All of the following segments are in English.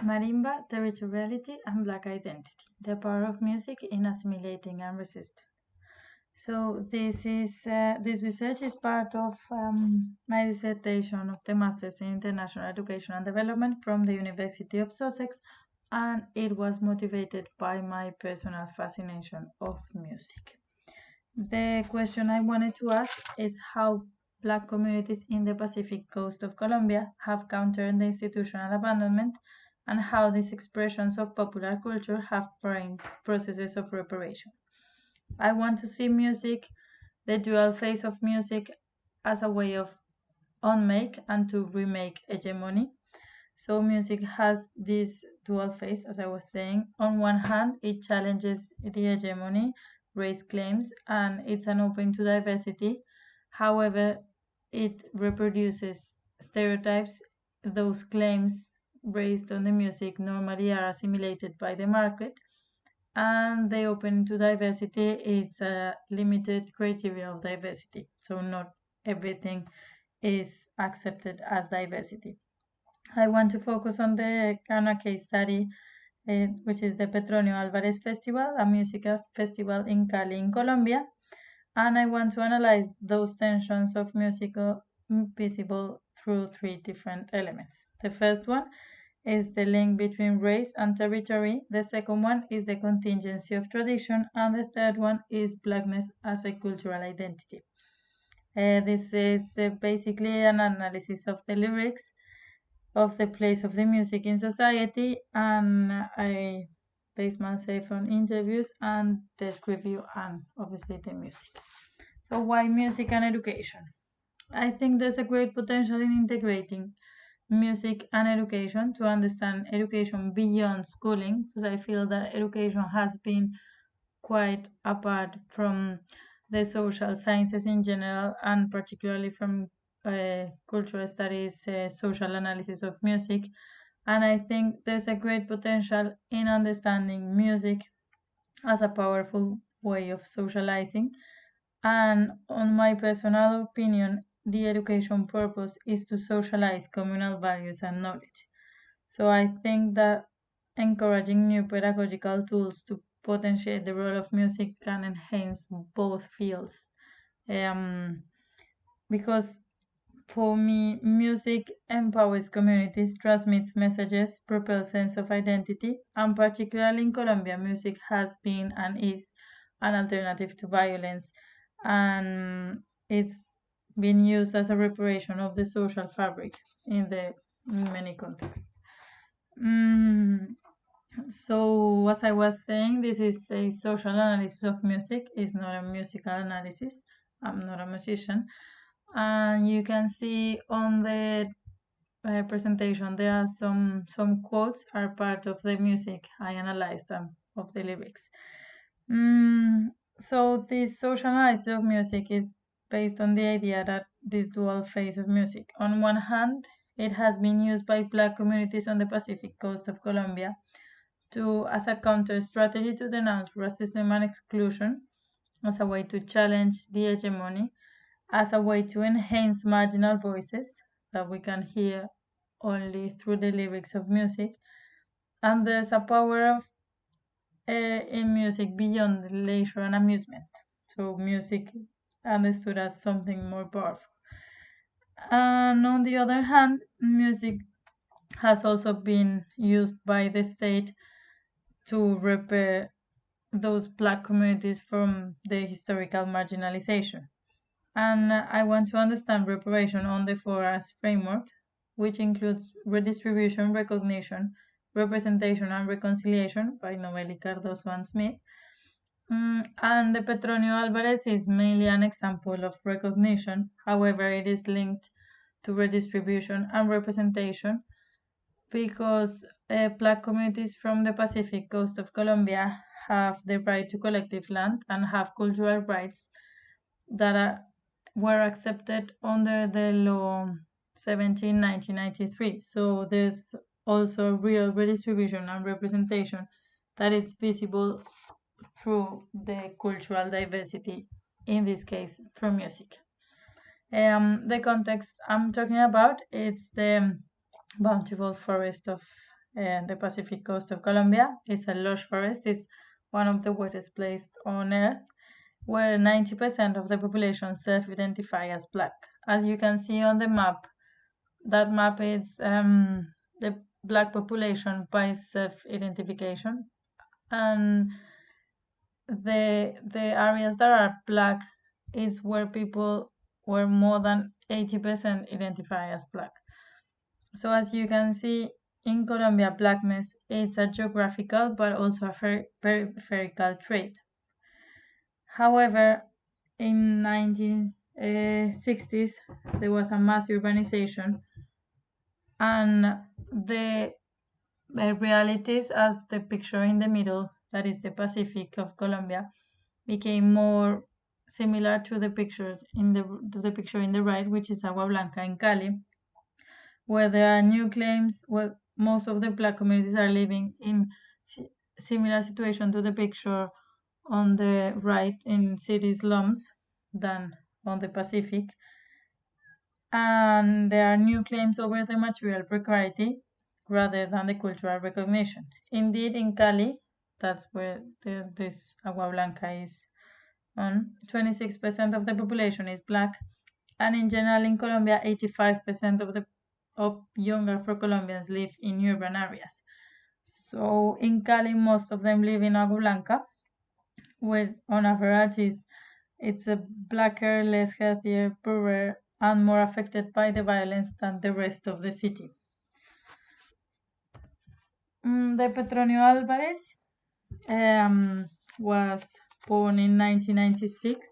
Marimba, Territoriality, and Black Identity, the power of music in assimilating and resisting. So this research is part of my dissertation of the Masters in International Education and Development from the University of Sussex, and it was motivated by my personal fascination of music. The question I wanted to ask is how Black communities in the Pacific coast of Colombia have countered the institutional abandonment and how these expressions of popular culture have framed processes of reparation. I want to see music, the dual face of music, as a way of unmake and to remake hegemony. So music has this dual face, as I was saying. On one hand, it challenges the hegemony, raise claims, and it's an open to diversity. However, it reproduces stereotypes. Those claims raised on the music normally are assimilated by the market, and they open to diversity. It's a limited criteria of diversity, so not everything is accepted as diversity. I want to focus on the Ghana case study, which is the Petronio Álvarez Festival, a music festival in Cali, in Colombia. And I want to analyze those tensions of music visible through three different elements. The first one is the link between race and territory. The second one is the contingency of tradition. And the third one is Blackness as a cultural identity. This is basically an analysis of the lyrics, of the place of the music in society, and I base myself on interviews and desk review and obviously the music. So why music and education? I think there's a great potential in integrating music and education to understand education beyond schooling, because I feel that education has been quite apart from the social sciences in general, and particularly from cultural studies, social analysis of music. And I think there's a great potential in understanding music as a powerful way of socializing. And on my personal opinion, the education purpose is to socialize communal values and knowledge. So I think that encouraging new pedagogical tools to potentiate the role of music can enhance both fields. Because for me, music empowers communities, transmits messages, propels sense of identity, and particularly in Colombia, music has been and is an alternative to violence, and it's been used as a reparation of the social fabric in many contexts. So, as I was saying, this is a social analysis of music. It's not a musical analysis. I'm not a musician. And you can see on the presentation there are some quotes are part of the music. I analyzed them of the lyrics. So this social analysis of music is based on the idea that this dual phase of music. On one hand, it has been used by Black communities on the Pacific coast of Colombia as a counter strategy to denounce racism and exclusion, as a way to challenge the hegemony, as a way to enhance marginal voices that we can hear only through the lyrics of music. And there's a power of in music beyond leisure and amusement. So music understood as something more powerful. And on the other hand, music has also been used by the state to repair those Black communities from the historical marginalization. And I want to understand reparation on the 4Rs framework, which includes redistribution, recognition, representation, and reconciliation by Novelli, Cardoso, and Smith. And the Petronio Álvarez is mainly an example of recognition. However, it is linked to redistribution and representation because Black communities from the Pacific coast of Colombia have the right to collective land and have cultural rights that were accepted under the law 1993. So there's also real redistribution and representation that is visible through the cultural diversity, in this case through music. The context I'm talking about is the bountiful forest of the Pacific coast of Colombia. It's a lush forest. It's one of the wettest places on Earth, where 90% of the population self-identify as Black. As you can see on the map, that map is the Black population by self-identification, and the areas that are Black is where people where more than 80% identify as Black. So as you can see, in Colombia, Blackness is a geographical but also a peripheral trait. However, in 1960s, there was a mass urbanization, and the realities as the picture in the middle, that is the Pacific of Colombia, became more similar to the picture in the right, which is Agua Blanca in Cali, where there are new claims. Well, most of the Black communities are living in similar situation to the picture on the right in city slums than on the Pacific. And there are new claims over the material precarity rather than the cultural recognition. Indeed, in Cali, that's where this Agua Blanca is on, 26% of the population is Black, and in general in Colombia, 85% of young Afro-Colombians live in urban areas. So in Cali, most of them live in Agua Blanca, where on average it's a blacker, less healthier, poorer, and more affected by the violence than the rest of the city. The Petronio Álvarez was born in 1996.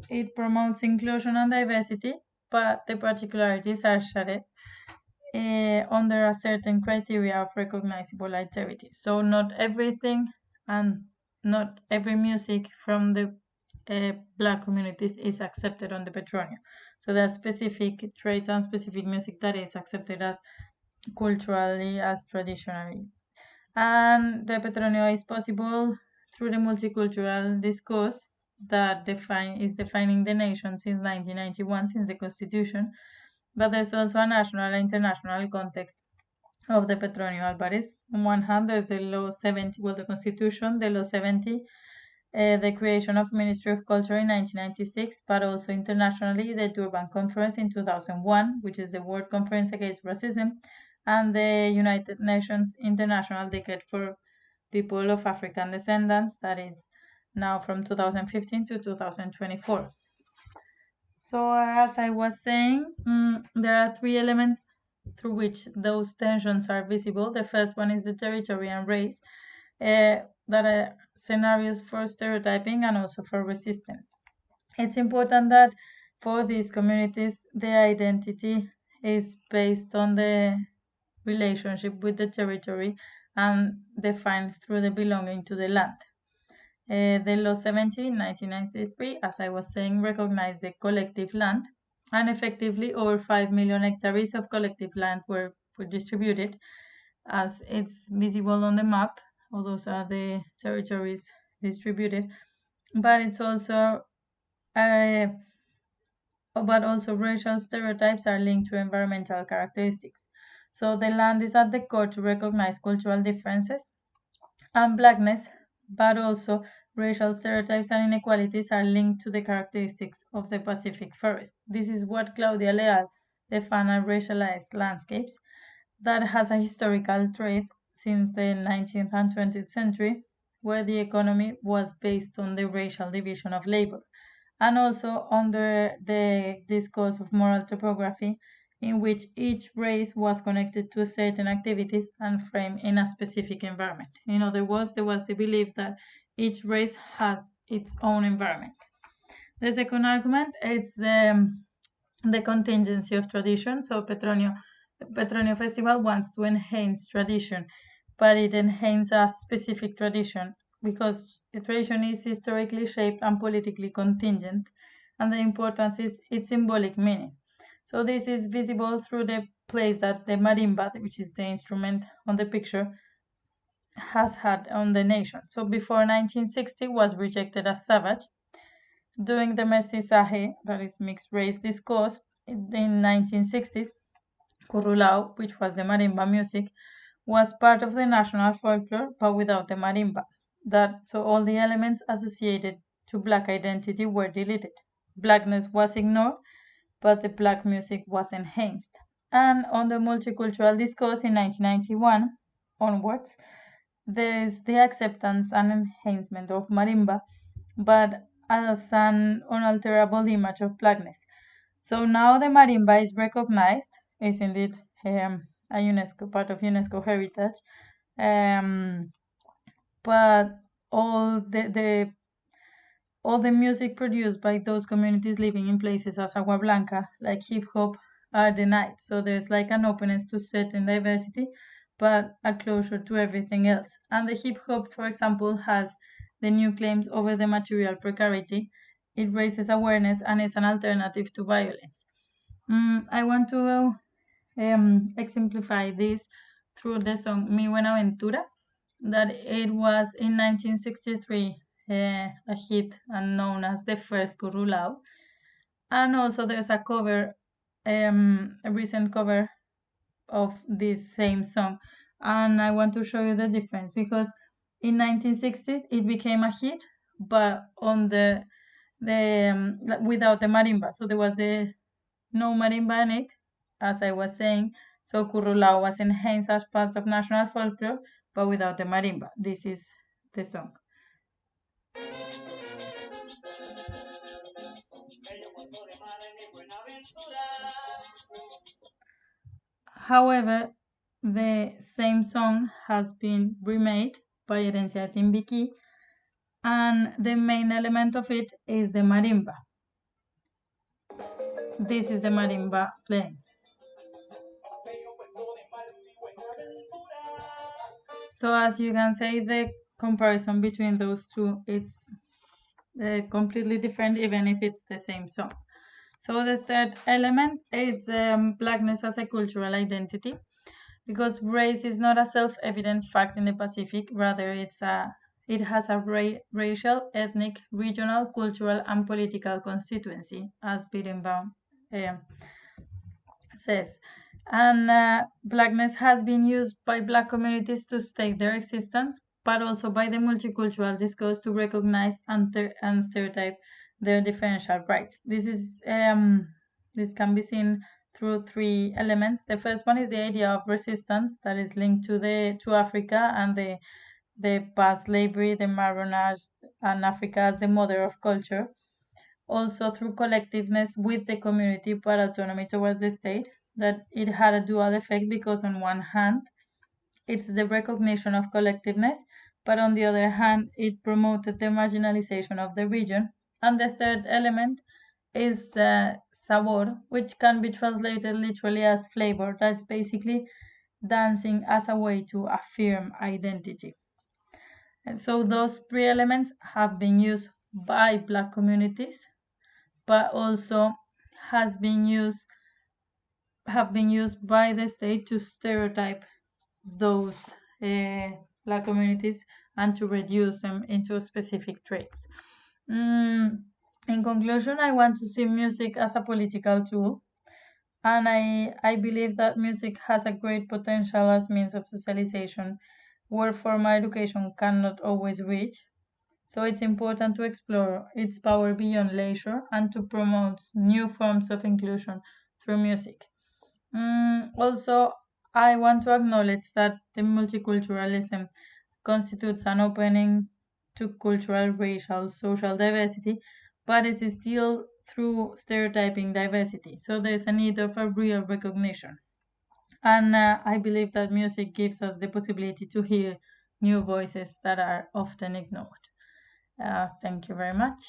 It promotes inclusion and diversity, but the particularities are shared under a certain criteria of recognizable identity. So not everything and not every music from the Black communities is accepted on the Petronio. So there's specific traits and specific music that is accepted as culturally, as traditionally. And the Petronio is possible through the multicultural discourse that is defining the nation since 1991, since the Constitution. But there's also a national and international context of the Petronio Álvarez. On one hand, there's the Law 70, well, the Constitution, the Law 70, the creation of Ministry of Culture in 1996, but also internationally, the Durban Conference in 2001, which is the World Conference Against Racism, and the United Nations International Decade for People of African Descendants, that is now from 2015 to 2024. So as I was saying, there are three elements through which those tensions are visible. The first one is the territory and race, that are scenarios for stereotyping and also for resistance. It's important that for these communities, their identity is based on the relationship with the territory and defined through the belonging to the land. The Law 70 in 1993, as I was saying, recognized the collective land, and effectively over 5 million hectares of collective land were distributed, as it's visible on the map. All those are the territories distributed, but it's also racial stereotypes are linked to environmental characteristics. So the land is at the core to recognize cultural differences and Blackness, but also racial stereotypes and inequalities are linked to the characteristics of the Pacific forest. This is what Claudia Leal defined as racialized landscapes that has a historical trait since the 19th and 20th century, where the economy was based on the racial division of labor, and also under the discourse of moral topography, in which each race was connected to certain activities and framed in a specific environment. In other words, there was the belief that each race has its own environment. The second argument is the contingency of tradition. So Petronio Festival wants to enhance tradition, but it enhances a specific tradition because the tradition is historically shaped and politically contingent, and the importance is its symbolic meaning. So this is visible through the place that the marimba, which is the instrument on the picture, has had on the nation. So before 1960 was rejected as savage. During the mestizaje, that is mixed race discourse, in 1960s, Currulao, which was the marimba music, was part of the national folklore, but without the marimba. So all the elements associated to black identity were deleted. Blackness was ignored, but the black music was enhanced. And on the multicultural discourse in 1991 onwards, there is the acceptance and enhancement of marimba, but as an unalterable image of blackness. So now the marimba is recognized, is indeed a UNESCO part of UNESCO heritage, but all the music produced by those communities living in places as Agua Blanca, like hip hop, are denied. So there's like an openness to certain diversity, but a closure to everything else. And the hip hop, for example, has the new claims over the material precarity. It raises awareness and is an alternative to violence. I want to exemplify this through the song Mi Buenaventura, that it was in 1963 a hit and known as the first Currulao. And also there's a cover, a recent cover of this same song. And I want to show you the difference because in 1960s it became a hit, but on the without the marimba. So there was the no marimba in it, as I was saying. So Currulao was enhanced as part of national folklore, but without the marimba. This is the song. However, the same song has been remade by Herencia Timbiquí, and the main element of it is the marimba. This is the marimba playing. So as you can say, the comparison between those two, it's completely different, even if it's the same song. So the third element is blackness as a cultural identity, because race is not a self-evident fact in the Pacific. Rather, it has a racial, ethnic, regional, cultural, and political constituency, as Birnbaum says. And blackness has been used by black communities to state their existence, but also by the multicultural discourse to recognize and stereotype their differential rights. This can be seen through three elements. The first one is the idea of resistance that is linked to Africa and the past slavery, the Marooners, and Africa as the mother of culture. Also through collectiveness with the community, but autonomy towards the state, that it had a dual effect because on one hand, it's the recognition of collectiveness, but on the other hand, it promoted the marginalization of the region. And the third element is sabor, which can be translated literally as flavor. That's basically dancing as a way to affirm identity. And so those three elements have been used by Black communities, but also have been used by the state to stereotype those Black communities and to reduce them into specific traits. In conclusion, I want to see music as a political tool, and I believe that music has a great potential as means of socialization where formal education cannot always reach. So it's important to explore its power beyond leisure and to promote new forms of inclusion through music. Also, I want to acknowledge that the multiculturalism constitutes an opening to cultural, racial, social diversity, but it is still through stereotyping diversity. So there's a need of a real recognition. And I believe that music gives us the possibility to hear new voices that are often ignored. Thank you very much.